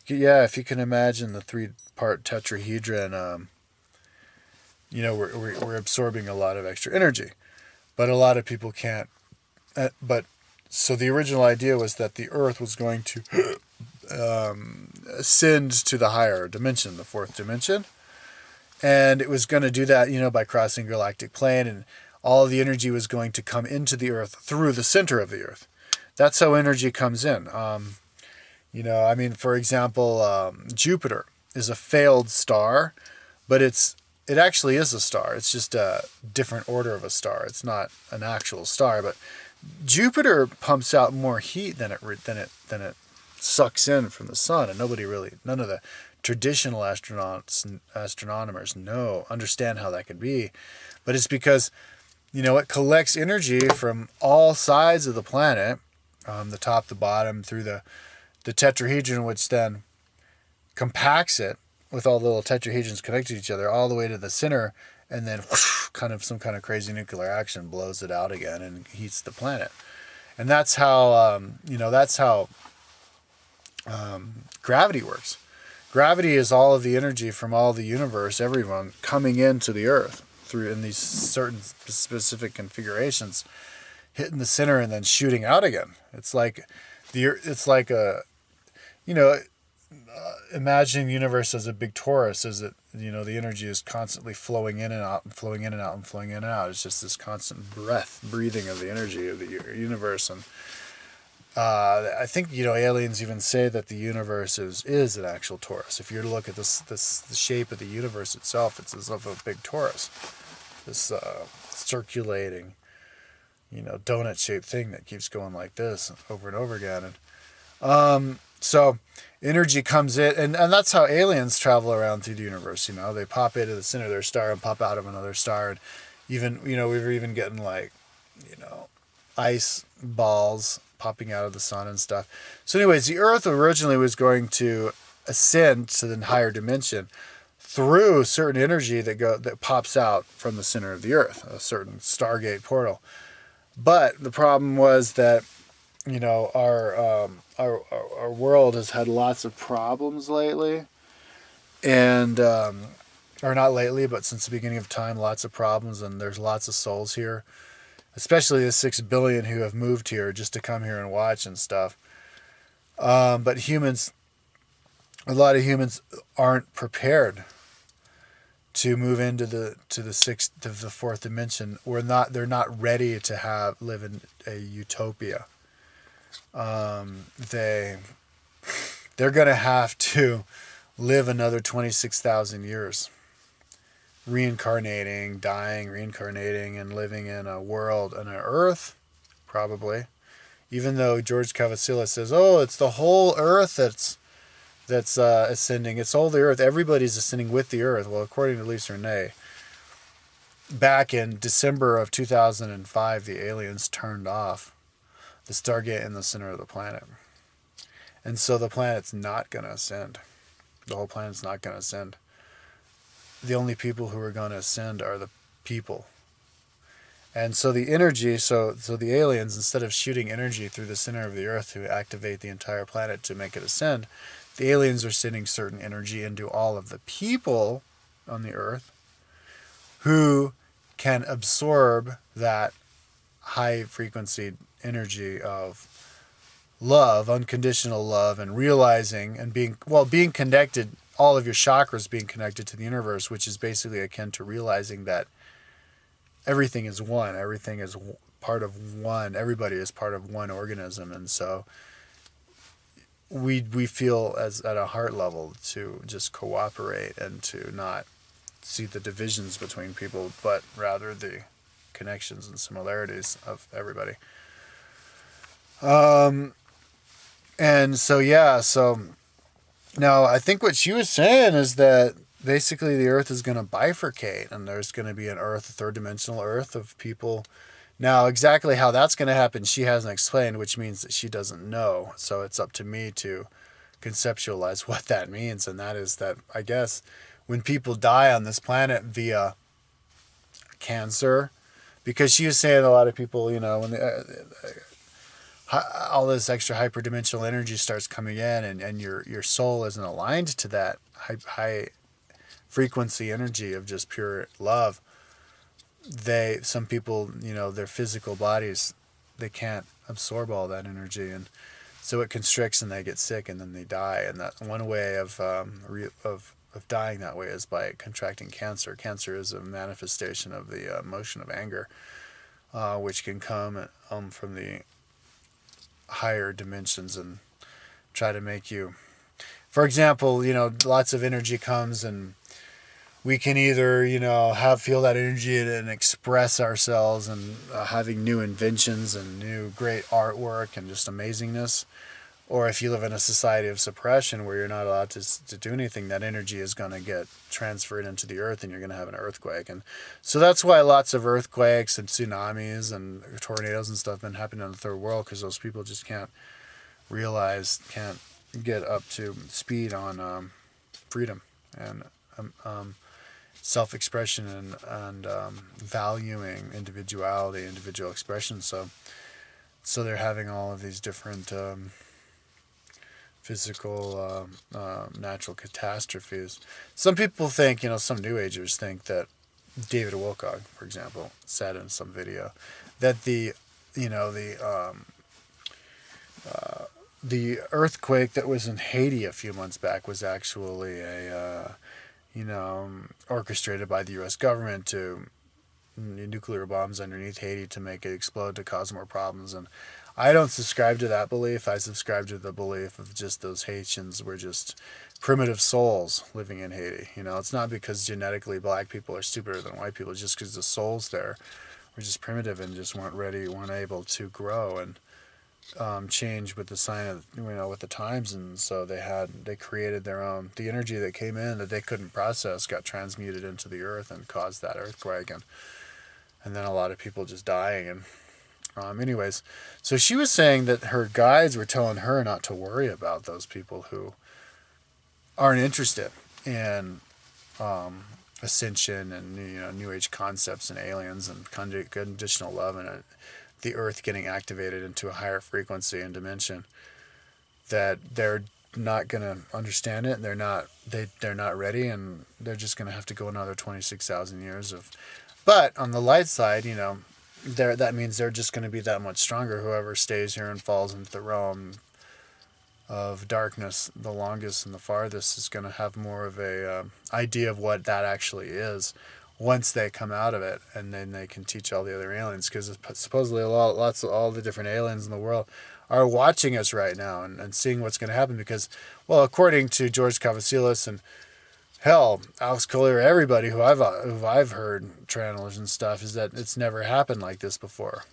if you can imagine the three-part tetrahedron, we're absorbing a lot of extra energy, but a lot of people can't. But so the original idea was that the Earth was going to ascend to the higher dimension, the fourth dimension, and it was going to do that, by crossing galactic plane, and all of the energy was going to come into the Earth through the center of the Earth. That's how energy comes in. For example, Jupiter is a failed star, but it actually is a star. It's just a different order of a star. It's not an actual star, but Jupiter pumps out more heat than it sucks in from the sun, and none of the traditional astronomers understand how that could be. But it's because it collects energy from all sides of the planet, the top, the bottom, through the tetrahedron, which then compacts it with all the little tetrahedrons connected to each other all the way to the center, and then whoosh, some kind of crazy nuclear action blows it out again and heats the planet. And that's how gravity works. Gravity is all of the energy from all the universe, everyone, coming into the Earth through in these certain specific configurations, hitting the center and then shooting out again. It's like imagine the universe as a big torus, as it, the energy is constantly flowing in and out and flowing in and out and flowing in and out. It's just this constant breathing of the energy of the universe. And I think, aliens even say that the universe is an actual torus. If you look at the shape of the universe itself, it's as of a big torus. This circulating, donut-shaped thing that keeps going like this over and over again. And so energy comes in, and that's how aliens travel around through the universe. They pop into the center of their star and pop out of another star. And even, we were even getting ice balls popping out of the sun and stuff. So anyways, the Earth originally was going to ascend to the higher dimension through certain energy that pops out from the center of the Earth, a certain Stargate portal. But the problem was that our world has had lots of problems lately, and or not lately, but since the beginning of time, lots of problems, and there's lots of souls here, especially the 6 billion who have moved here just to come here and watch and stuff. But a lot of humans aren't prepared to move into the fourth dimension. They're not ready to live in a utopia. They're going to have to live another 26,000 years, reincarnating, dying, reincarnating, and living in a world, on an Earth, probably. Even though George Cavacilla says, "Oh, it's the whole Earth that's ascending. It's all the Earth. Everybody's ascending with the Earth." Well, according to Renee, back in December of 2005, the aliens turned off the Stargate in the center of the planet. And so the planet's not going to ascend. The whole planet's not going to ascend. The only people who are going to ascend are the people. And so the energy, so the aliens, instead of shooting energy through the center of the Earth to activate the entire planet to make it ascend, the aliens are sending certain energy into all of the people on the Earth who can absorb that high frequency energy of love, unconditional love, and realizing and being connected, all of your chakras being connected to the universe, which is basically akin to realizing that everything is one, everything is part of one, everybody is part of one organism. And so we feel as at a heart level to just cooperate and to not see the divisions between people, but rather the connections and similarities of everybody. And so now I think what she was saying is that basically the Earth is going to bifurcate, and there's going to be an Earth, a third dimensional Earth of people. Now, exactly how that's going to happen, she hasn't explained, which means that she doesn't know. So it's up to me to conceptualize what that means. And that is that, I guess, when people die on this planet via cancer, because she was saying a lot of people, when all this extra hyperdimensional energy starts coming in, and your soul isn't aligned to that high frequency energy of just pure love, some people, their physical bodies, they can't absorb all that energy, and so it constricts and they get sick and then they die. And that one way of dying that way is by contracting cancer. Cancer is a manifestation of the emotion of anger, which can come from the higher dimensions and try to make you, for example, lots of energy comes, and we can either, feel that energy and express ourselves, and having new inventions and new great artwork and just amazingness. Or if you live in a society of suppression where you're not allowed to do anything, that energy is going to get transferred into the earth and you're going to have an earthquake. And so that's why lots of earthquakes and tsunamis and tornadoes and stuff have been happening in the third world, because those people just can't get up to speed on freedom and self-expression and valuing individuality, individual expression. So they're having all of these different physical, natural catastrophes. Some people think, some New Agers think that David Wilcock, for example, said in some video that the earthquake that was in Haiti a few months back was actually orchestrated by the U.S. government to nuclear bombs underneath Haiti to make it explode, to cause more problems. And I don't subscribe to that belief. I subscribe to the belief of just those Haitians were just primitive souls living in Haiti. It's not because genetically black people are stupider than white people, just because the souls there were just primitive and just weren't able to grow and change with the sign of, with the times. And so they created their own, the energy that came in that they couldn't process got transmuted into the earth and caused that earthquake. And then a lot of people just dying. And anyways, so she was saying that her guides were telling her not to worry about those people who aren't interested in ascension and New Age concepts and aliens and conditional love and the earth getting activated into a higher frequency and dimension. That they're not going to understand it. They're not ready, and they're just going to have to go another 26,000 years of. But on the light side, that means they're just going to be that much stronger. Whoever stays here and falls into the realm of darkness the longest and the farthest is going to have more of a idea of what that actually is once they come out of it, and then they can teach all the other aliens, because supposedly lots of all the different aliens in the world are watching us right now and seeing what's going to happen, because, well, according to George Cavasilis and hell, Alex Collier, everybody who I've heard channelers and stuff, is that it's never happened like this before,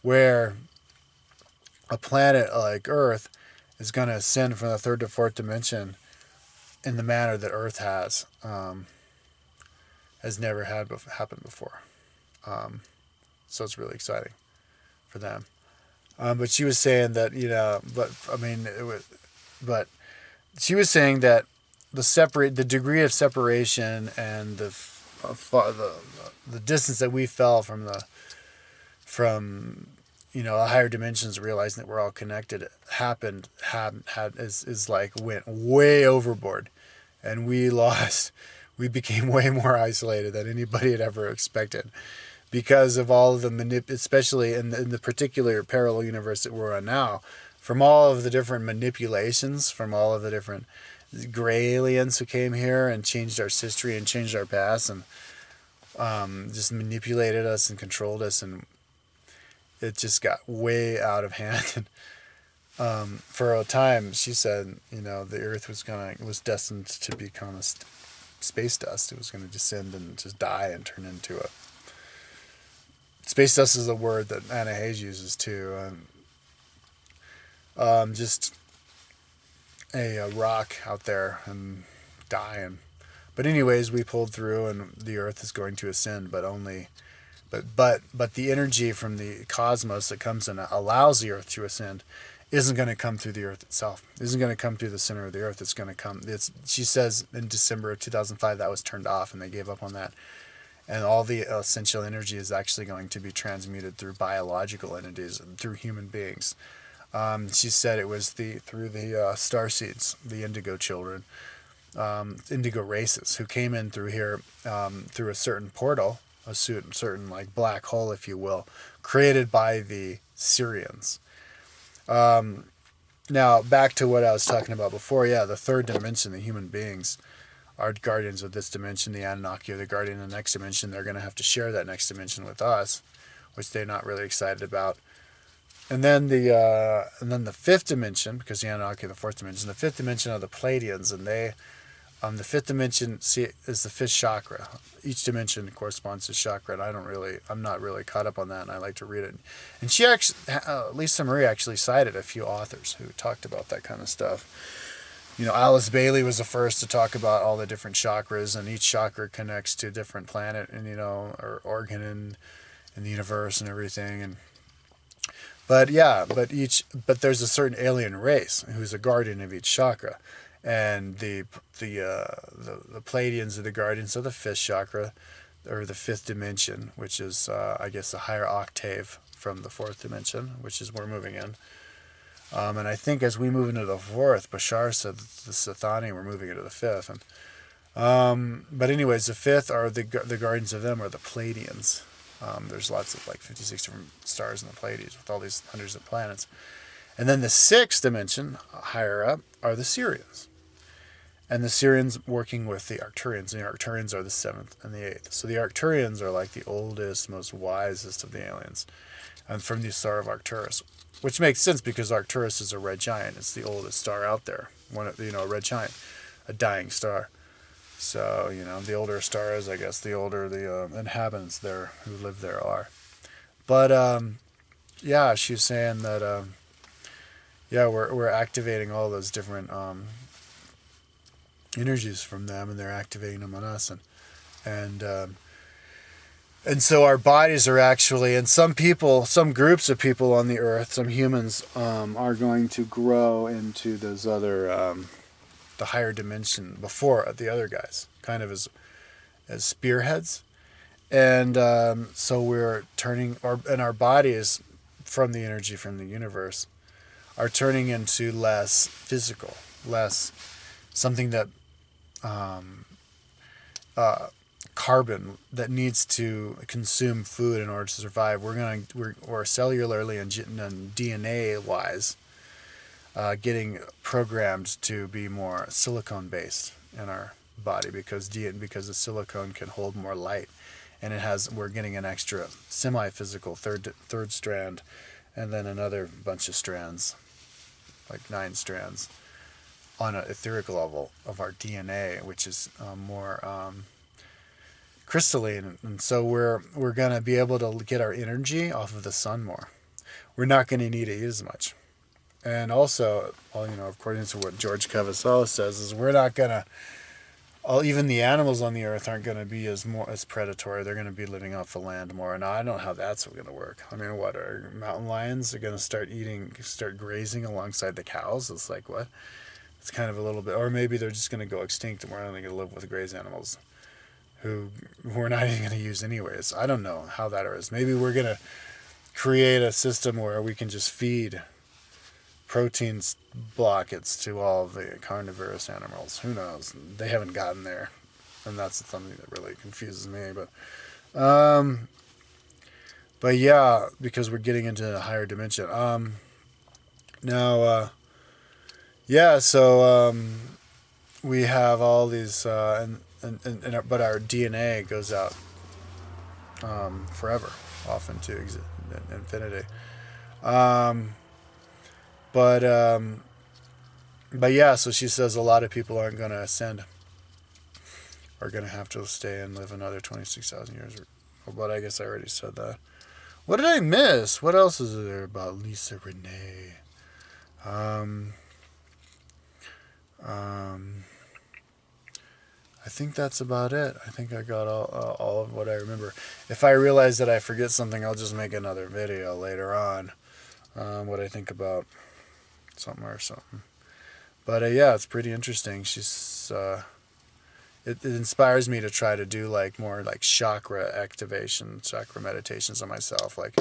where a planet like Earth is going to ascend from the third to fourth dimension in the manner that Earth has never happened before. So it's really exciting for them. But she was saying that, she was saying that the degree of separation and the distance that we fell from the higher dimensions, realizing that we're all connected, went way overboard, and we became way more isolated than anybody had ever expected, because of all of the especially in the particular parallel universe that we're on now, from all of the different manipulations, from all of the different gray aliens who came here and changed our history and changed our past and just manipulated us and controlled us, and it just got way out of hand. And for a time, she said, the Earth was destined to become a space dust. It was going to descend and just die and turn into a space dust is a word that Anna Hayes uses too. Just a rock out there and die. But anyways, we pulled through, and the Earth is going to ascend, but the energy from the cosmos that comes and allows the Earth to ascend isn't going to come through the Earth itself. It isn't going to come through the center of the Earth. It's going to come. She says in December of 2005 that was turned off, and they gave up on that. And all the essential energy is actually going to be transmuted through biological entities and through human beings. She said it was through the star seeds, the indigo children, indigo races, who came in through here through a certain portal, a certain like black hole, if you will, created by the Syrians. Now, back to what I was talking about before, yeah, the third dimension, the human beings are guardians of this dimension. The Anunnaki are the guardian of the next dimension. They're going to have to share that next dimension with us, which they're not really excited about. And then the fifth dimension, because the Anunnaki are the fourth dimension, the fifth dimension are the Pleiadians, and they, the fifth dimension is the fifth chakra. Each dimension corresponds to chakra, and I'm not really caught up on that, and I like to read it. And she actually, Lisa Marie actually cited a few authors who talked about that kind of stuff. You know, Alice Bailey was the first to talk about all the different chakras, and each chakra connects to a different planet, and or organ in the universe and everything. But there's a certain alien race who's a guardian of each chakra, and the Pleiadians are the guardians of the fifth chakra, or the fifth dimension, which is I guess a higher octave from the fourth dimension, which is we're moving in. And I think as we move into the fourth, Bashar said the Sathani, we're moving into the fifth. But anyways, the fifth are the guardians of them are the Pleiadians. There's lots of like 56 different stars in the Pleiades with all these hundreds of planets. And then the sixth dimension, higher up, are the Syrians. And the Syrians working with the Arcturians. And the Arcturians are the seventh and the eighth. So the Arcturians are like the oldest, most wisest of the aliens. And from the star of Arcturus. Which makes sense because Arcturus is a red giant. It's the oldest star out there. A red giant. A dying star. So, the older a star is, I guess, the older the inhabitants there who live there are. But, yeah, she's saying that, we're activating all those different energies from them, and they're activating them on us. And so our bodies are actually, and some groups of people on the earth, some humans, are going to grow into those other, the higher dimension before the other guys, kind of as spearheads. And so we're turning, and our bodies, from the energy from the universe, are turning into less physical, less something that carbon that needs to consume food in order to survive. We're cellularly and DNA wise getting programmed to be more silicone based in our body because the silicone can hold more light, and we're getting an extra semi-physical third strand, and then another bunch of strands, like 9 strands, on an etherical level of our DNA, which is more crystalline, and so we're going to be able to get our energy off of the sun more. We're not going to need to eat as much. And also, according to what George Cavazella says, is we're not going to, even the animals on the earth aren't going to be as predatory. They're going to be living off the land more. Now, I don't know how that's going to work. I mean, what, are mountain lions are going to start grazing alongside the cows? It's like, what? It's kind of a little bit, or maybe they're just going to go extinct and we're only going to live with grazed animals who we're not even going to use anyways. I don't know how that is. Maybe we're going to create a system where we can just feed protein blockets to all the carnivorous animals. Who knows? They haven't gotten there, and that's something that really confuses me. But yeah, because we're getting into a higher dimension. So we have all these, but our DNA goes out forever, off into infinity. But yeah, so she says a lot of people aren't going to ascend, are going to have to stay and live another 26,000 years. But I guess I already said that. What did I miss? What else is there about Lisa Renee? I think that's about it. I think I got all of what I remember. If I realize that I forget something, I'll just make another video later on. What I think about something or something. But yeah, it's pretty interesting. She's it inspires me to try to do like more like chakra activation, chakra meditations on myself. Like,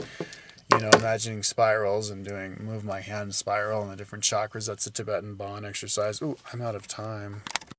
imagining spirals and move my hand spiral in the different chakras. That's a Tibetan Bon exercise. Ooh, I'm out of time.